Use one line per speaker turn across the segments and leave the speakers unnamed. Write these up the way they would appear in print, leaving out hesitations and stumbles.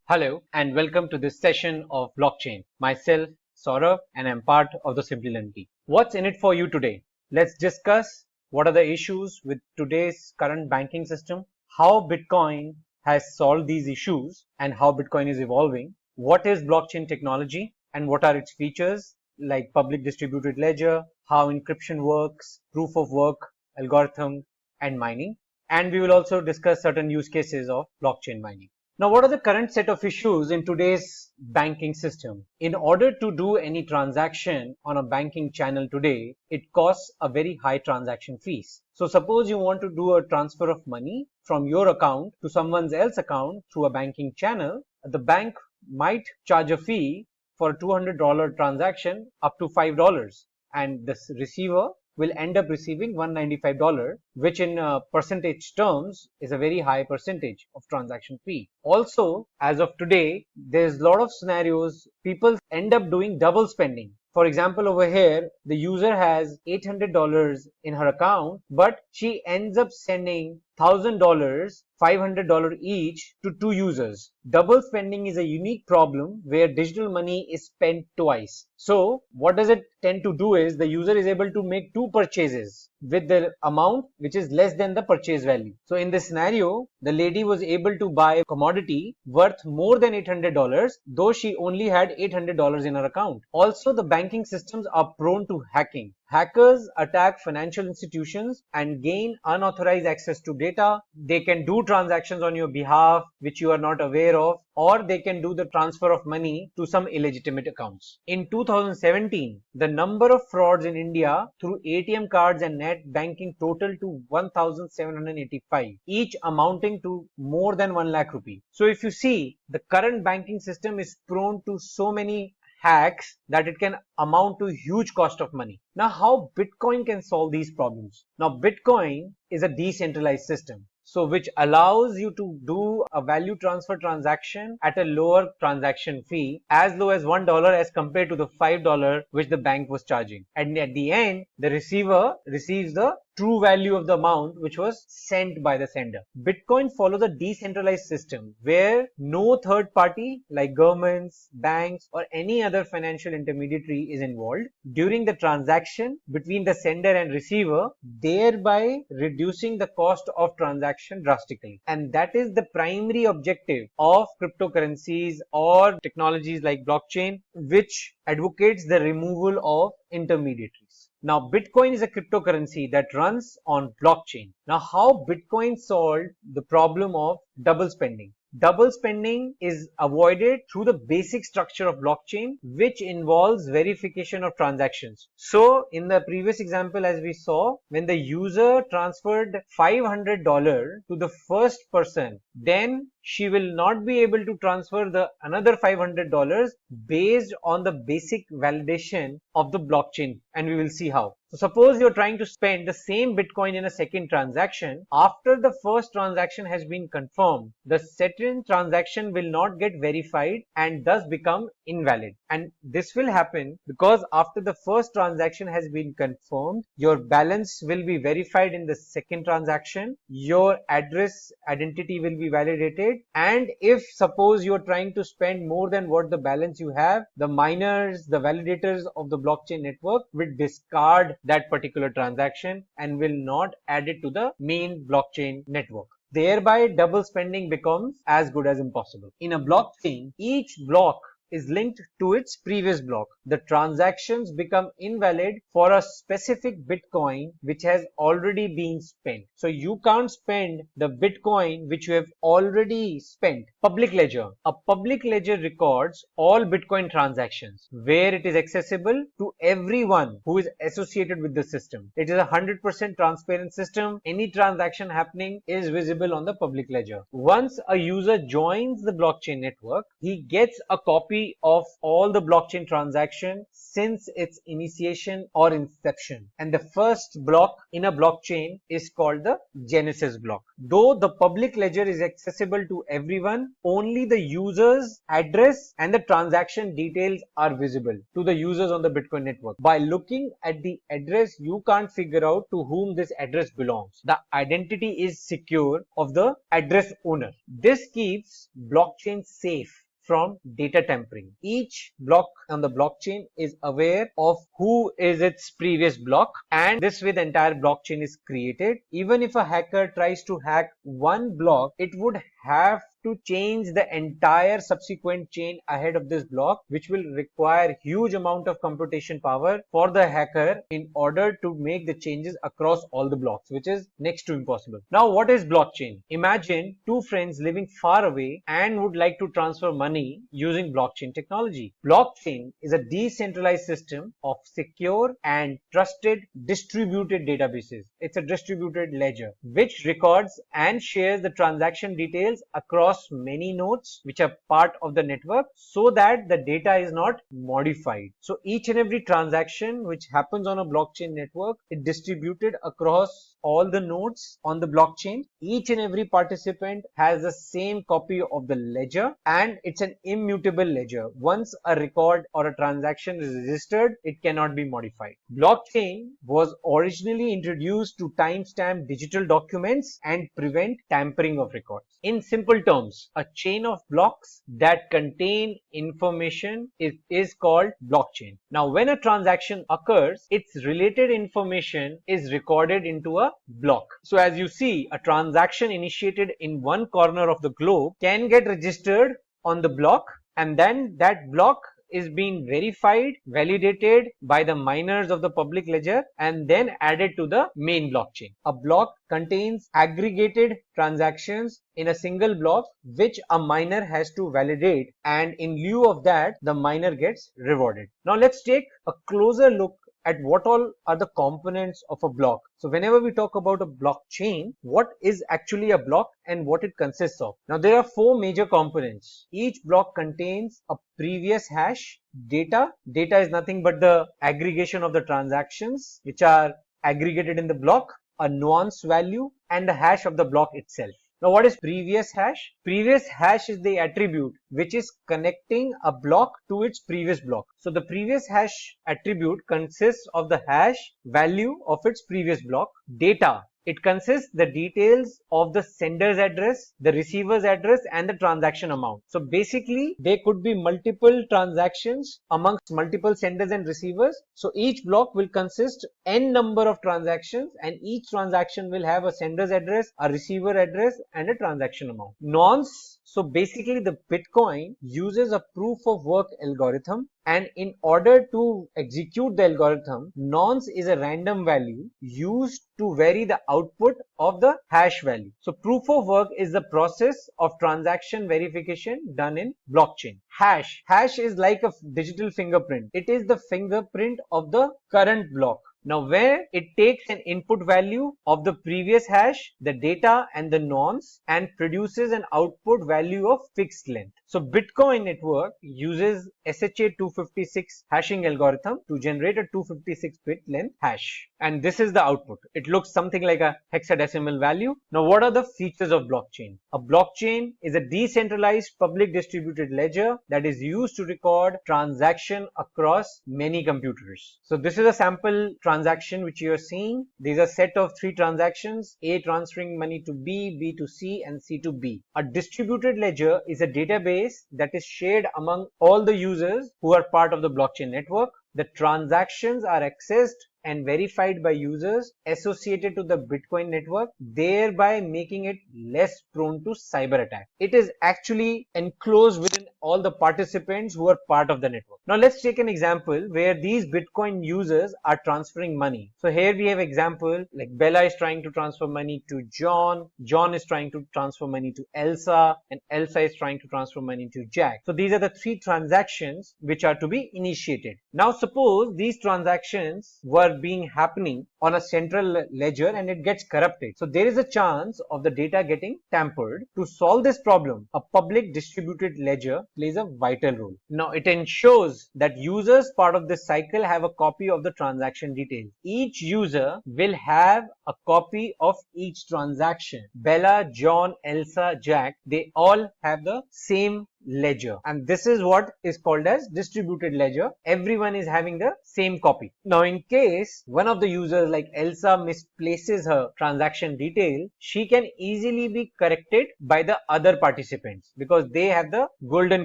Hello and welcome to this session of blockchain. Myself, Saurabh, and I'm part of the Simplilearn team. What's in it for you today? Let's discuss what are the issues with today's current banking system, how Bitcoin has solved these issues, and how Bitcoin is evolving. What is blockchain technology and what are its features like public distributed ledger, how encryption works, proof of work, algorithm, and mining. And we will also discuss certain use cases of blockchain mining. Now, what are the current set of issues in today's banking system? In order to do any transaction on a banking channel today, it costs a very high transaction fees. So suppose you want to do a transfer of money from your account to someone else's account through a banking channel, the bank might charge a fee for a $200 transaction up to $5, and the receiver will end up receiving $195, which in percentage terms is a very high percentage of transaction fee. Also, as of today, there's a lot of scenarios people end up doing double spending. For example, over here, the user has $800 in her account, but she ends up sending $1,000, $500 each to two users. Double spending is a unique problem where digital money is spent twice. So what does it tend to do is the user is able to make two purchases with the amount which is less than the purchase value. So in this scenario, the lady was able to buy a commodity worth more than $800, though she only had $800 in her account. Also, the banking systems are prone to hacking. Hackers attack financial institutions and gain unauthorized access to data. They can do transactions on your behalf which you are not aware of, or they can do the transfer of money to some illegitimate accounts. In 2017, the number of frauds in India through ATM cards and net banking totaled to 1,785, each amounting to more than 1 lakh rupee. So if you see, the current banking system is prone to so many hacks that it can amount to huge cost of money. Now, how Bitcoin can solve these problems? Now, Bitcoin is a decentralized system, so which allows you to do a value transfer transaction at a lower transaction fee, as low as $1 as compared to the $5 which the bank was charging. And at the end, the receiver receives the true value of the amount which was sent by the sender. Bitcoin follows a decentralized system where no third party like governments, banks, or any other financial intermediary is involved during the transaction between the sender and receiver, thereby reducing the cost of transaction drastically. And that is the primary objective of cryptocurrencies or technologies like blockchain, which advocates the removal of intermediaries. Now, Bitcoin is a cryptocurrency that runs on blockchain. Now, how Bitcoin solved the problem of double spending? Double spending is avoided through the basic structure of blockchain, which involves verification of transactions. So in the previous example, as we saw, when the user transferred $500 to the first person, then she will not be able to transfer the another $500 based on the basic validation of the blockchain, and we will see how. So suppose you're trying to spend the same Bitcoin in a second transaction. After the first transaction has been confirmed, the second transaction will not get verified and thus become invalid. And this will happen because after the first transaction has been confirmed, your balance will be verified in the second transaction, your address identity will be validated, and if suppose you're trying to spend more than what the balance you have, the miners, the validators of the blockchain network will discard that particular transaction and will not add it to the main blockchain network. Thereby, double spending becomes as good as impossible. In a blockchain, each block is linked to its previous block. The transactions become invalid for a specific Bitcoin which has already been spent. So you can't spend the Bitcoin which you have already spent. Public ledger. A public ledger records all Bitcoin transactions where it is accessible to everyone who is associated with the system. It is a 100% transparent system. Any transaction happening is visible on the public ledger. Once a user joins the blockchain network, he gets a copy history of all the blockchain transactions since its initiation or inception. And the first block in a blockchain is called the Genesis block. Though the public ledger is accessible to everyone, only the user's address and the transaction details are visible to the users on the Bitcoin network. By looking at the address, you can't figure out to whom this address belongs. The identity is secure of the address owner. This keeps blockchain safe from data tampering. Each block on the blockchain is aware of who is its previous block, and this way the entire blockchain is created. Even if a hacker tries to hack one block, it would have to change the entire subsequent chain ahead of this block, which will require huge amount of computation power for the hacker in order to make the changes across all the blocks, which is next to impossible. Now, what is blockchain? Imagine two friends living far away and would like to transfer money using blockchain technology. Blockchain is a decentralized system of secure and trusted distributed databases. It's a distributed ledger which records and shares the transaction details across many nodes which are part of the network so that the data is not modified. So each and every transaction which happens on a blockchain network is distributed across all the nodes on the blockchain. Each and every participant has the same copy of the ledger, and it's an immutable ledger. Once a record or a transaction is registered, it cannot be modified. Blockchain was originally introduced to timestamp digital documents and prevent tampering of records. In simple terms, a chain of blocks that contain information is called blockchain. Now, when a transaction occurs, its related information is recorded into a block. So as you see, a transaction initiated in one corner of the globe can get registered on the block, and then that block is being verified, validated by the miners of the public ledger, and then added to the main blockchain. A block contains aggregated transactions in a single block which a miner has to validate, and in lieu of that, the miner gets rewarded. Now let's take a closer look at what all are the components of a block. So whenever we talk about a blockchain, what is actually a block and what it consists of? Now there are four major components. Each block contains a previous hash, data. Data is nothing but the aggregation of the transactions which are aggregated in the block, a nonce value, and the hash of the block itself. Now what is previous hash? Previous hash is the attribute which is connecting a block to its previous block. So the previous hash attribute consists of the hash value of its previous block. Data, it consists the details of the sender's address, the receiver's address, and the transaction amount. So basically there could be multiple transactions amongst multiple senders and receivers. So each block will consist n number of transactions, and each transaction will have a sender's address, a receiver address, and a transaction amount. Nonce, so basically the Bitcoin uses a proof of work algorithm, and in order to execute the algorithm, nonce is a random value used to vary the output of the hash value. So proof of work is the process of transaction verification done in blockchain. Hash is like a digital fingerprint. It is the fingerprint of the current block. Now where it takes an input value of the previous hash, the data, and the nonce, and produces an output value of fixed length. So Bitcoin network uses SHA-256 hashing algorithm to generate a 256-bit length hash. And this is the output. It looks something like a hexadecimal value. Now what are the features of blockchain? A blockchain is a decentralized public distributed ledger that is used to record transaction across many computers. So this is a sample transaction which you are seeing. These are a set of three transactions: A transferring money to B, B to C, and C to B. A distributed ledger is a database that is shared among all the users who are part of the blockchain network. The transactions are accessed and verified by users associated to the Bitcoin network, thereby making it less prone to cyber attack. It is actually enclosed within all the participants who are part of the network. Now let's take an example where these Bitcoin users are transferring money. So here we have example like Bella is trying to transfer money to John, John is trying to transfer money to Elsa, and Elsa is trying to transfer money to Jack. So these are the three transactions which are to be initiated. Now suppose these transactions were being happening on a central ledger and it gets corrupted. So there is a chance of the data getting tampered. To solve this problem, a public distributed ledger plays a vital role. Now it ensures that users part of this cycle have a copy of the transaction details. Each user will have a copy of each transaction. Bella, John, Elsa, Jack, they all have the same ledger, and this is what is called as distributed ledger. Everyone is having the same copy. Now in case one of the users like Elsa misplaces her transaction detail, she can easily be corrected by the other participants because they have the golden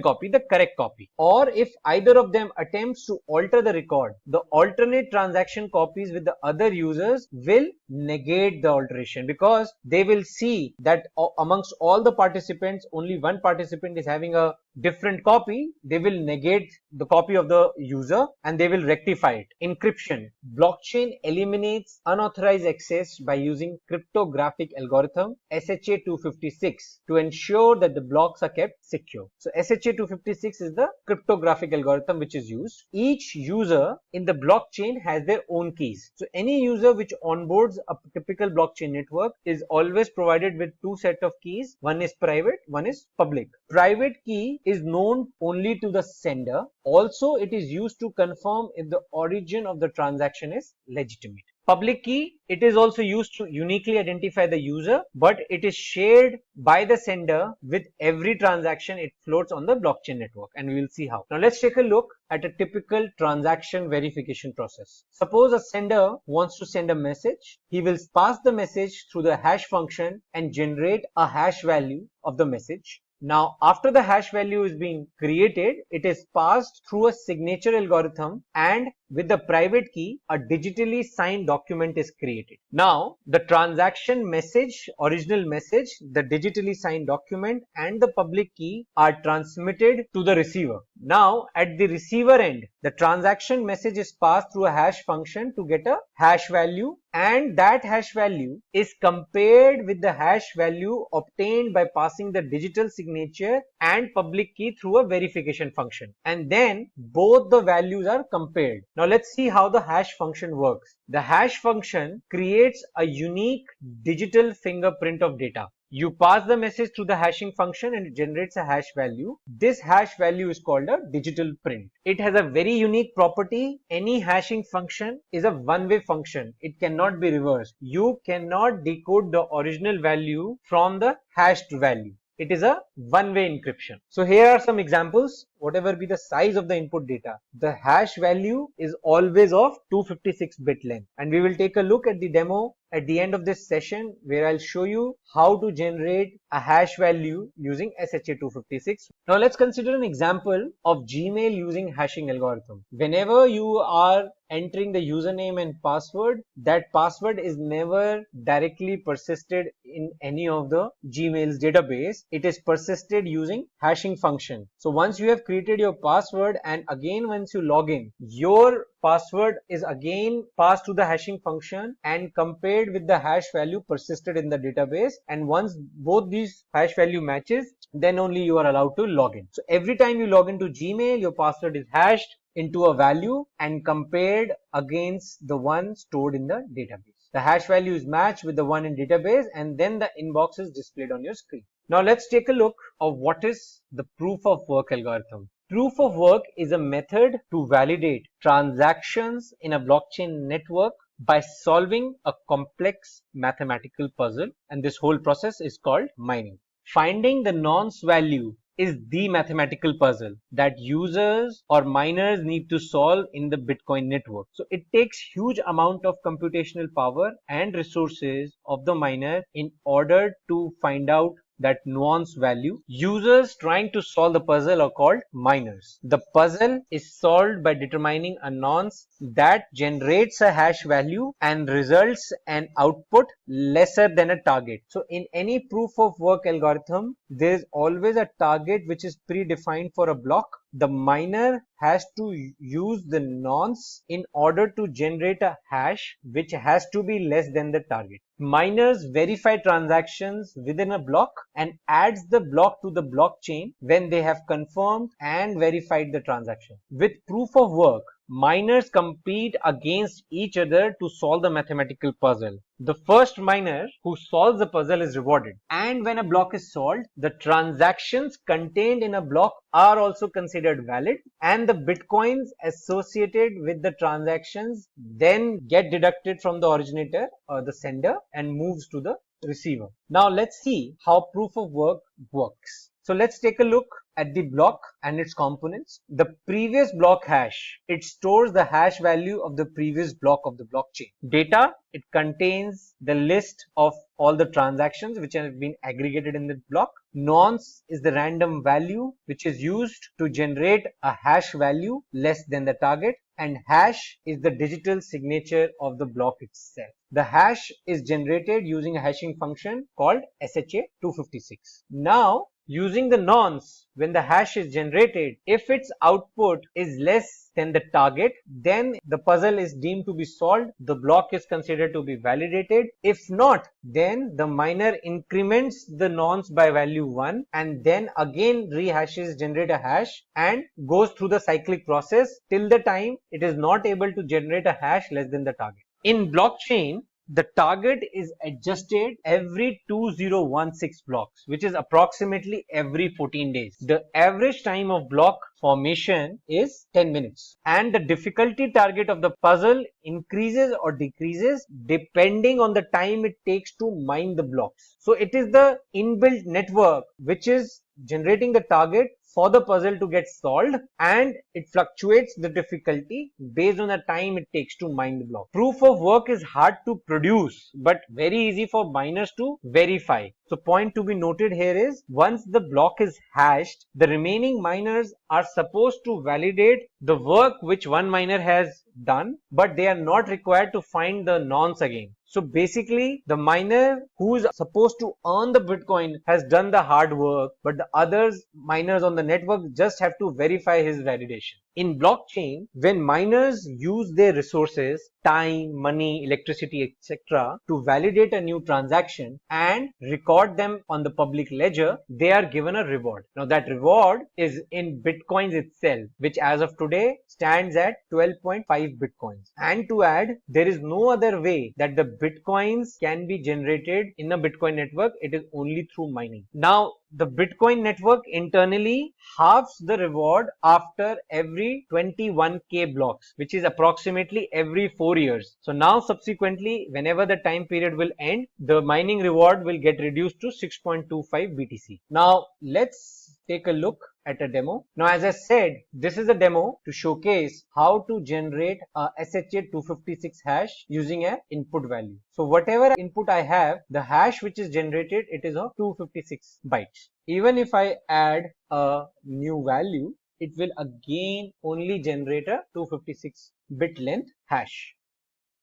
copy, the correct copy. Or if either of them attempts to alter the record, the alternate transaction copies with the other users will negate the alteration, because they will see that amongst all the participants only one participant is having a different copy. They will negate the copy of the user and they will rectify it. Encryption. Blockchain eliminates unauthorized access by using cryptographic algorithm SHA-256 to ensure that the blocks are kept secure. So SHA-256 is the cryptographic algorithm which is used. Each user in the blockchain has their own keys. So any user which onboards a typical blockchain network is always provided with two sets of keys. One is private, one is public. Private key is known only to the sender. Also, it is used to confirm if the origin of the transaction is legitimate. Public key, it is also used to uniquely identify the user, but it is shared by the sender with every transaction it floats on the blockchain network, and we will see how. Now let's take a look at a typical transaction verification process. Suppose a sender wants to send a message. He will pass the message through the hash function and generate a hash value of the message. Now, after the hash value is being created, it is passed through a signature algorithm, and with the private key, a digitally signed document is created. Now, the transaction message, original message, the digitally signed document, and the public key are transmitted to the receiver. Now, at the receiver end, the transaction message is passed through a hash function to get a hash value, and that hash value is compared with the hash value obtained by passing the digital signature and public key through a verification function. And then both the values are compared. Now let's see how the hash function works. The hash function creates a unique digital fingerprint of data. You pass the message through the hashing function and it generates a hash value. This hash value is called a digital print. It has a very unique property. Any hashing function is a one-way function. It cannot be reversed. You cannot decode the original value from the hashed value. It is a one-way encryption. So here are some examples. Whatever be the size of the input data, the hash value is always of 256-bit length. And we will take a look at the demo at the end of this session, where I'll show you how to generate a hash value using SHA-256. Now let's consider an example of Gmail using hashing algorithm. Whenever you are entering the username and password, that password is never directly persisted in any of the Gmail's database. It is persisted using hashing function. So once you have created your password, and again once you log in, your password is again passed to the hashing function and compared with the hash value persisted in the database, and once both these hash value matches, then only you are allowed to log in. So every time you log into Gmail, your password is hashed into a value and compared against the one stored in the database. The hash value is matched with the one in database, and then the inbox is displayed on your screen. Now let's take a look of what is the proof of work algorithm. Proof of work is a method to validate transactions in a blockchain network by solving a complex mathematical puzzle, and this whole process is called mining. Finding the nonce value is the mathematical puzzle that users or miners need to solve in the Bitcoin network. So it takes huge amount of computational power and resources of the miner in order to find out that nuance value. Users trying to solve the puzzle are called miners. The puzzle is solved by determining a nonce that generates a hash value and results an output lesser than a target. So in any proof of work algorithm, there is always a target which is predefined for a block. The miner has to use the nonce in order to generate a hash which has to be less than the target. Miners verify transactions within a block and adds the block to the blockchain when they have confirmed and verified the transaction. With proof of work, miners compete against each other to solve the mathematical puzzle. The first miner who solves the puzzle is rewarded. And when a block is solved, the transactions contained in a block are also considered valid, and the bitcoins associated with the transactions then get deducted from the originator or the sender and moves to the receiver. Now let's see how proof of work works. So let's take a look at the block and its components. The previous block hash, it stores the hash value of the previous block of the blockchain. Data, it contains the list of all the transactions which have been aggregated in the block. Nonce is the random value which is used to generate a hash value less than the target, and hash is the digital signature of the block itself. The hash is generated using a hashing function called SHA-256. Now, using the nonce, when the hash is generated, if its output is less than the target, then the puzzle is deemed to be solved. The block is considered to be validated. If not, then the miner increments the nonce by value 1 and then again rehashes, generate a hash and goes through the cyclic process till the time it is not able to generate a hash less than the target. In blockchain, the target is adjusted every 2016 blocks, which is approximately every 14 days. The average time of block formation is 10 minutes, and the difficulty target of the puzzle increases or decreases depending on the time it takes to mine the blocks. So it is the inbuilt network which is generating the target for the puzzle to get solved, and it fluctuates the difficulty based on the time it takes to mine the block. Proof of work is hard to produce but very easy for miners to verify. So point to be noted here is, once the block is hashed, the remaining miners are supposed to validate the work which one miner has done, but they are not required to find the nonce again. So basically, the miner who is supposed to earn the Bitcoin has done the hard work, but the others miners on the network just have to verify his validation. In blockchain, when miners use their resources, time, money, electricity, etc., to validate a new transaction and record them on the public ledger, they are given a reward. Now that reward is in Bitcoins itself, which as of today stands at 12.5 Bitcoins. And to add, there is no other way that the Bitcoins can be generated in a Bitcoin network. It is only through mining. Now, the Bitcoin network internally halves the reward after every 21k blocks, which is approximately every 4 years. So now subsequently, whenever the time period will end, the mining reward will get reduced to 6.25 BTC. Now let's take a look at a demo. Now as I said, this is a demo to showcase how to generate a SHA-256 hash using an input value. So whatever input I have, the hash which is generated, it is of 256 bytes. Even if I add a new value, it will again only generate a 256 bit length hash.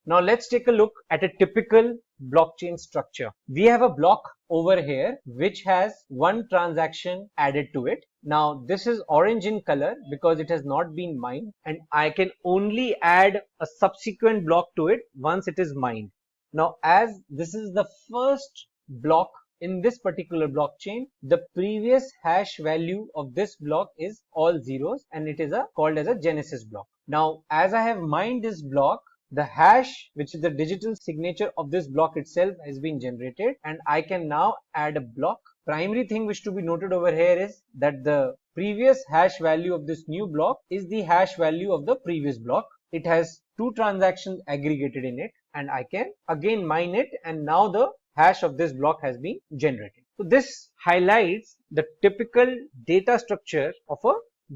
Now let's take a look at a typical blockchain structure. We have a block over here which has one transaction added to it. Now this is orange in color because it has not been mined, and I can only add a subsequent block to it once it is mined. Now as this is the first block in this particular blockchain, the previous hash value of this block is all zeros, and it is called as a genesis block. Now as I have mined this block, the hash, which is the digital signature of this block itself, has been generated, and I can now add a block. Primary thing which to be noted over here is that the previous hash value of this new block is the hash value of the previous block. It has two transactions aggregated in it, and I can again mine it, and now the hash of this block has been generated. So this highlights the typical data structure of a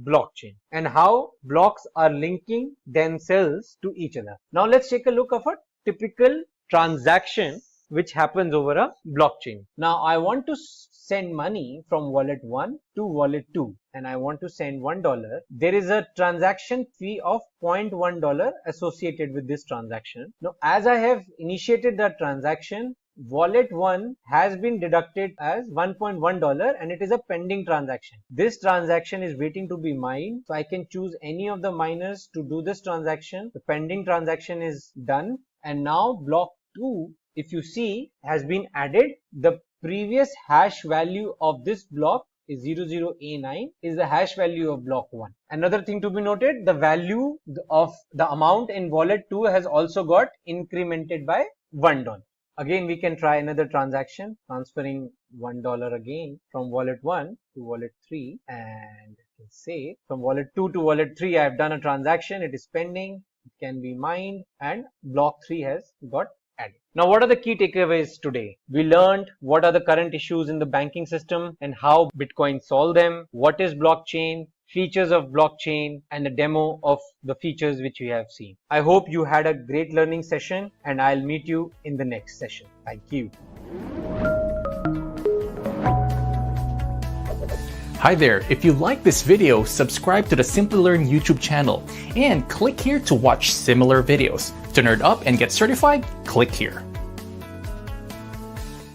blockchain and how blocks are linking themselves to each other. Now let's take a look of a typical transaction which happens over a blockchain. Now I want to send money from wallet 1 to wallet 2, and I want to send $1. There is a transaction fee of $0.1 associated with this transaction. Now as I have initiated that transaction, wallet 1 has been deducted as $1.1 and it is a pending transaction. This transaction is waiting to be mined, so I can choose any of the miners to do this transaction. The pending transaction is done, and now block 2 if you see, has been added. The previous hash value of this block is 00A9 is the hash value of block 1. Another thing to be noted, the value of the amount in wallet 2 has also got incremented by $1. Again, we can try another transaction, transferring $1 again from wallet 1 to wallet 3, and say from wallet 2 to wallet 3 I have done a transaction, it is pending, it can be mined, and block 3 has got added. Now, what are the key takeaways today? We learned what are the current issues in the banking system and how Bitcoin solve them, what is blockchain, features of blockchain, and a demo of the features which we have seen. I hope you had a great learning session, and I'll meet you in the next session. Thank you.
Hi there, if you like this video, subscribe to the Simplilearn YouTube channel and click here to watch similar videos. To nerd up and get certified, click here.